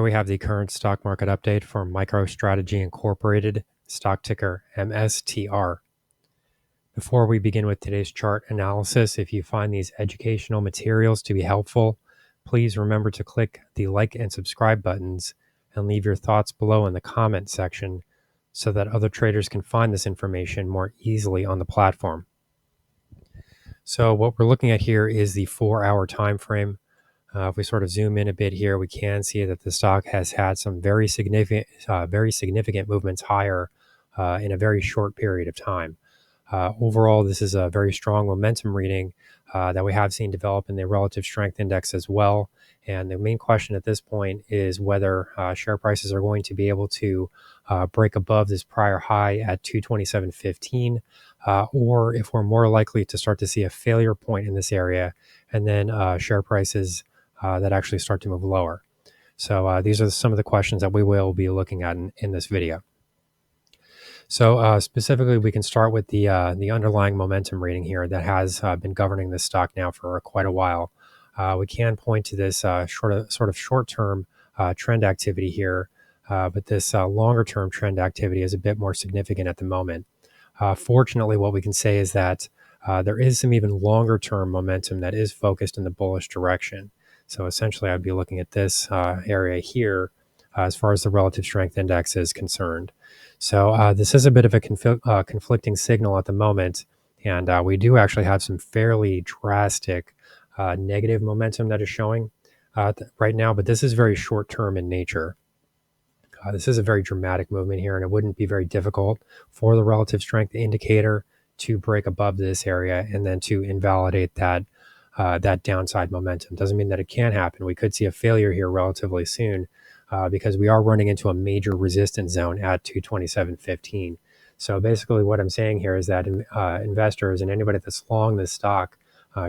Here we have the current stock market update for MicroStrategy Incorporated, stock ticker MSTR. Before we begin with today's chart analysis, if you find these educational materials to be helpful, please remember to click the like and subscribe buttons and leave your thoughts below in the comment section so that other traders can find this information more easily on the platform. So what we're looking at here is the 4-hour time frame. If we sort of zoom in a bit here, we can see that the stock has had some very significant movements higher in a very short period of time. Overall, this is a very strong momentum reading that we have seen develop in the relative strength index as well. And the main question at this point is whether share prices are going to be able to break above this prior high at 227.15, or if we're more likely to start to see a failure point in this area, and then share prices that actually start to move lower. So these are some of the questions that we will be looking at in this video. So specifically, we can start with the underlying momentum rating here that has been governing this stock now for quite a while. We can point to this sort of short-term trend activity here, but this longer-term trend activity is a bit more significant at the moment. Fortunately, what we can say is that there is some even longer-term momentum that is focused in the bullish direction. So essentially, I'd be looking at this area here as far as the relative strength index is concerned. So this is a bit of a conflicting signal at the moment, and we do actually have some fairly drastic negative momentum that is showing right now, but this is very short-term in nature. This is a very dramatic movement here, and it wouldn't be very difficult for the relative strength indicator to break above this area and then to invalidate that downside momentum. Doesn't mean that it can't happen. We could see a failure here relatively soon because we are running into a major resistance zone at 227.15. So basically what I'm saying here is that investors and anybody that's long this stock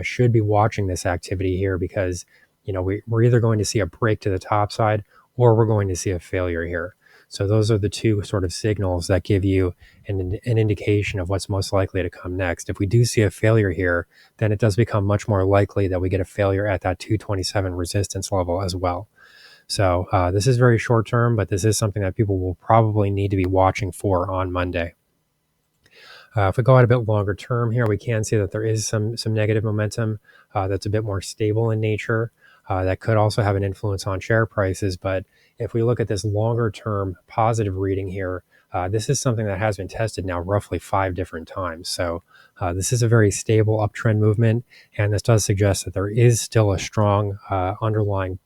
should be watching this activity here because we're either going to see a break to the top side or we're going to see a failure here. So those are the two sort of signals that give you an indication of what's most likely to come next. If we do see a failure here, then it does become much more likely that we get a failure at that 227 resistance level as well. So this is very short term, but this is something that people will probably need to be watching for on Monday. If we go out a bit longer term here, we can see that there is some negative momentum that's a bit more stable in nature. That could also have an influence on share prices. But if we look at this longer term positive reading here, this is something that has been tested now roughly 5 different times. So this is a very stable uptrend movement. And this does suggest that there is still a strong underlying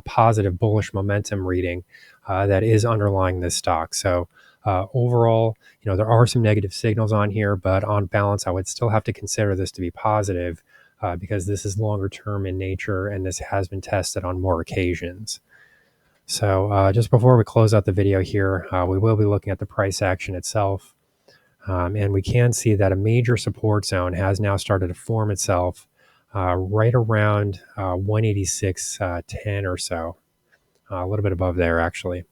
positive bullish momentum reading that is underlying this stock. So overall, there are some negative signals on here, but on balance, I would still have to consider this to be positive. Because this is longer term in nature and this has been tested on more occasions. So just before we close out the video here, we will be looking at the price action itself. And we can see that a major support zone has now started to form itself right around 186.10 or so, a little bit above there actually.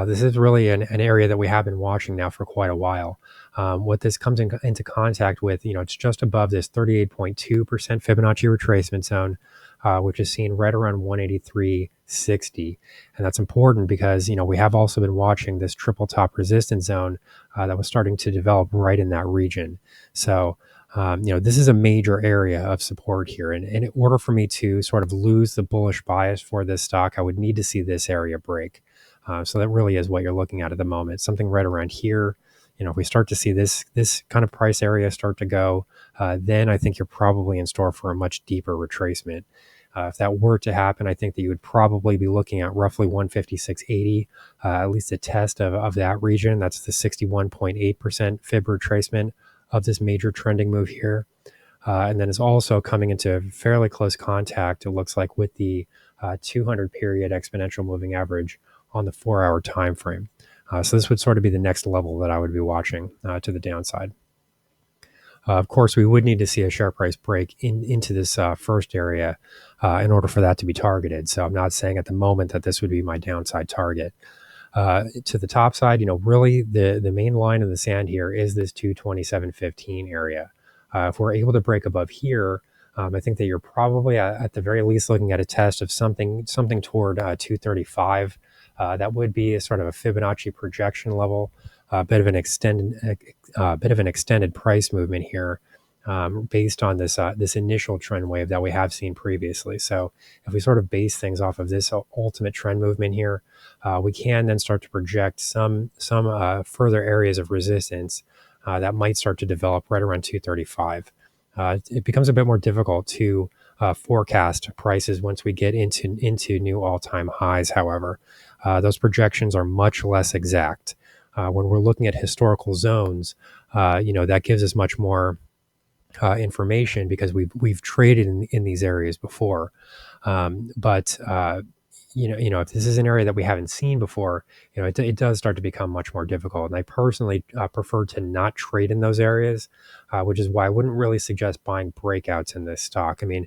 This is really an area that we have been watching now for quite a while. What this comes into contact with, it's just above this 38.2% Fibonacci retracement zone, which is seen right around 183.60. And that's important because, we have also been watching this triple top resistance zone that was starting to develop right in that region. So, this is a major area of support here. And in order for me to sort of lose the bullish bias for this stock, I would need to see this area break. So that really is what you're looking at the moment, something right around here. If we start to see this kind of price area start to go, then I think you're probably in store for a much deeper retracement. If that were to happen, I think that you would probably be looking at roughly 156.80, at least a test of that region. That's the 61.8% fib retracement of this major trending move here. And then it's also coming into fairly close contact, it looks like, with the 200 period exponential moving average on the 4-hour time frame. So this would sort of be the next level that I would be watching to the downside. Of course, we would need to see a share price break into this first area in order for that to be targeted. So I'm not saying at the moment that this would be my downside target. To the top side, really the main line in the sand here is this 227.15 area. If we're able to break above here, I think that you're probably at the very least looking at a test of something toward 235. That would be a sort of a Fibonacci projection level, a bit of an extended price movement here, based on this initial trend wave that we have seen previously. So if we sort of base things off of this ultimate trend movement here, we can then start to project some further areas of resistance that might start to develop right around 235. It becomes a bit more difficult to forecast prices once we get into new all-time highs. However, those projections are much less exact. When we're looking at historical zones, that gives us much more information because we've traded in these areas before. But if this is an area that we haven't seen before, it does start to become much more difficult. And I personally prefer to not trade in those areas, which is why I wouldn't really suggest buying breakouts in this stock. I mean,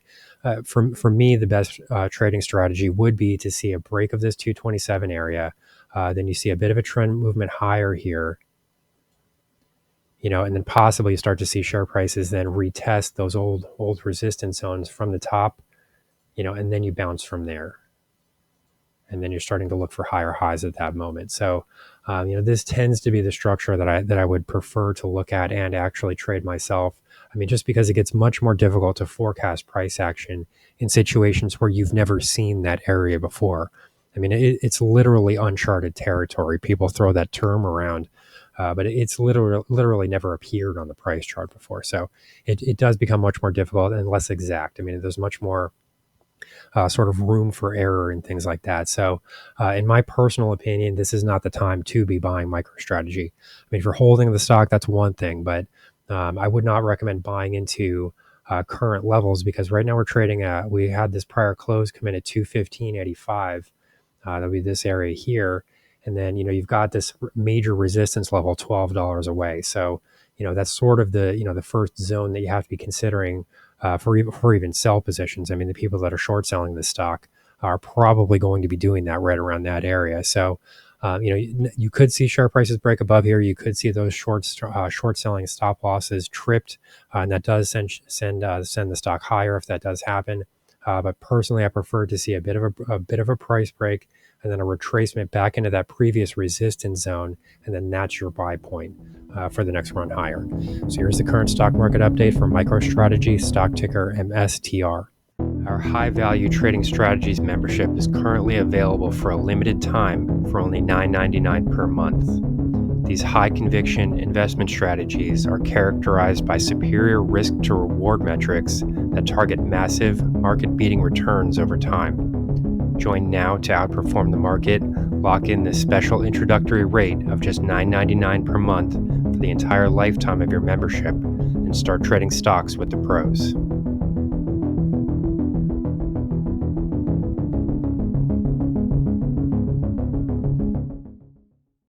for me, the best trading strategy would be to see a break of this 227 area. Then you see a bit of a trend movement higher here, and then possibly start to see share prices then retest those old resistance zones from the top, and then you bounce from there. And then you're starting to look for higher highs at that moment. So, this tends to be the structure that I would prefer to look at and actually trade myself. I mean, just because it gets much more difficult to forecast price action in situations where you've never seen that area before. I mean, it's literally uncharted territory. People throw that term around, but it's literally never appeared on the price chart before. So it does become much more difficult and less exact. I mean, there's much more sort of room for error and things like that. So in my personal opinion, this is not the time to be buying MicroStrategy. I mean, if you're holding the stock, that's one thing, but I would not recommend buying into current levels because right now we're trading we had this prior close come in at 215.85. That'll be this area here. And then, you've got this major resistance level $12 away. So, that's sort of the first zone that you have to be considering for even sell positions. I mean, the people that are short selling this stock are probably going to be doing that right around that area. So, you could see share prices break above here. You could see those short selling stop losses tripped, and that does send the stock higher if that does happen. But personally, I prefer to see a bit of a price break and then a retracement back into that previous resistance zone, and then that's your buy point for the next run higher. So here's the current stock market update for MicroStrategy, stock ticker MSTR. Our high value trading strategies membership is currently available for a limited time for only $9.99 per month. These high conviction investment strategies are characterized by superior risk to reward metrics that target massive market beating returns over time. Join now to outperform the market. Lock in this special introductory rate of just $9.99 per month for the entire lifetime of your membership and start trading stocks with the pros.